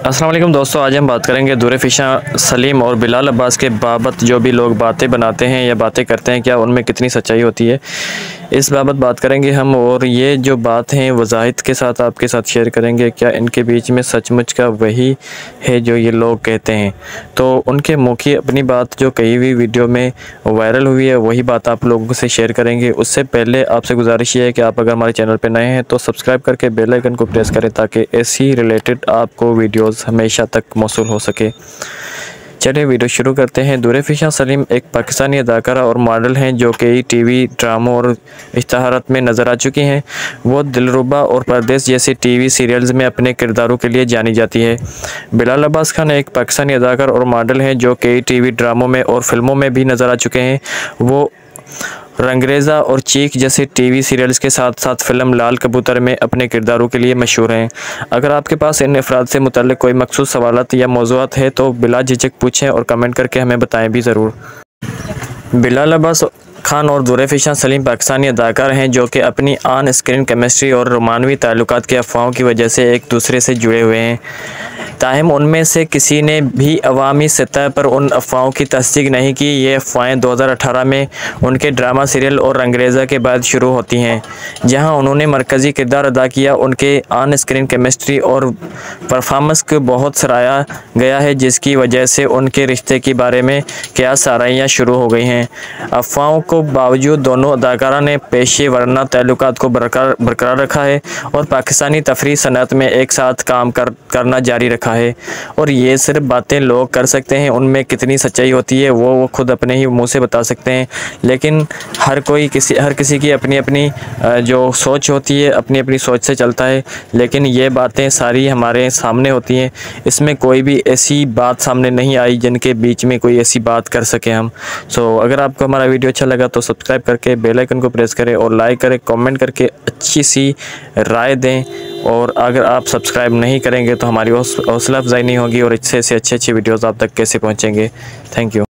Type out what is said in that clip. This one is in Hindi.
अस्सलाम वालेकुम दोस्तों, आज हम बात करेंगे दूरफ़िशा सलीम और बिलाल अब्बास के बाबत। जो भी लोग बातें बनाते हैं या बातें करते हैं, क्या उनमें कितनी सच्चाई होती है, इस बाबत बात करेंगे हम। और ये जो बात हैं वज़ाहिद के साथ आपके साथ शेयर करेंगे, क्या इनके बीच में सचमुच का वही है जो ये लोग कहते हैं। तो उनके मुँह की अपनी बात जो कही हुई वीडियो में वायरल हुई है, वही बात आप लोगों से शेयर करेंगे। उससे पहले आपसे गुजारिश ये है कि आप अगर हमारे चैनल पर नए हैं तो सब्सक्राइब करके बेल आइकन को प्रेस करें, ताकि ऐसी रिलेटेड आपको वीडियोस हमेशा तक मौसूल हो सके। चलिए वीडियो शुरू करते हैं। दूरफ़िशा सलीम एक पाकिस्तानी अदाकारा और मॉडल हैं जो कई टीवी ड्रामों और इश्तहारात में नज़र आ चुकी हैं। वो दिलरुबा और परदेस जैसे टीवी सीरियल्स में अपने किरदारों के लिए जानी जाती है। बिलाल अब्बास खान एक पाकिस्तानी अदाकार और मॉडल हैं जो कई टीवी ड्रामों में और फिल्मों में भी नज़र आ चुके हैं। वो रंगरेज़ा और चीख जैसे टीवी सीरियल्स के साथ साथ फ़िल्म लाल कबूतर में अपने किरदारों के लिए मशहूर हैं। अगर आपके पास इन अफराद से मुतल्लिक़ कोई मखसूस सवालात या मौज़ूआत है तो बिला झिझक पूछें और कमेंट करके हमें बताएं भी ज़रूर। बिलाल अब्बास खान और दूरफ़िशा सलीम पाकिस्तानी अदाकार हैं जो कि अपनी ऑन स्क्रीन केमिस्ट्री और रोमानवी ताल्लुकात की अफवाहों की वजह से एक दूसरे से जुड़े हुए हैं। ताहम उनमें से किसी ने भी अवामी सतह पर उन अफवाहों की तस्दीक नहीं की। ये अफवाहें 2018 में उनके ड्रामा सीरियल और रंगरेज़ा के बाद शुरू होती हैं, जहां उन्होंने मरकज़ी किरदार अदा किया। उनके ऑन स्क्रीन केमिस्ट्री और परफॉर्मेंस को बहुत सराहा गया है, जिसकी वजह से उनके रिश्ते के बारे में क़यास आराइयाँ शुरू हो गई हैं। अफवाहों के बावजूद दोनों अदाकारा ने पेशे वराना ताल्लुकात को बरकरार रखा है और पाकिस्तानी तफरीह सनअत में एक साथ काम करना जारी रखा है। और ये सिर्फ बातें लोग कर सकते हैं, उनमें कितनी सच्चाई होती है वो खुद अपने ही मुंह से बता सकते हैं। लेकिन हर किसी की अपनी अपनी जो सोच होती है, अपनी अपनी सोच से चलता है। लेकिन ये बातें सारी हमारे सामने होती हैं, इसमें कोई भी ऐसी बात सामने नहीं आई जिनके बीच में कोई ऐसी बात कर सके हम। अगर आपको हमारा वीडियो अच्छा लगा तो सब्सक्राइब करके बेल आइकन को प्रेस करें और लाइक करें, कमेंट करके अच्छी सी राय दें। और अगर आप सब्सक्राइब नहीं करेंगे तो हमारी हौसला अफजाई नहीं होगी और अच्छे से अच्छे वीडियोज़ आप तक कैसे पहुँचेंगे। Thank you.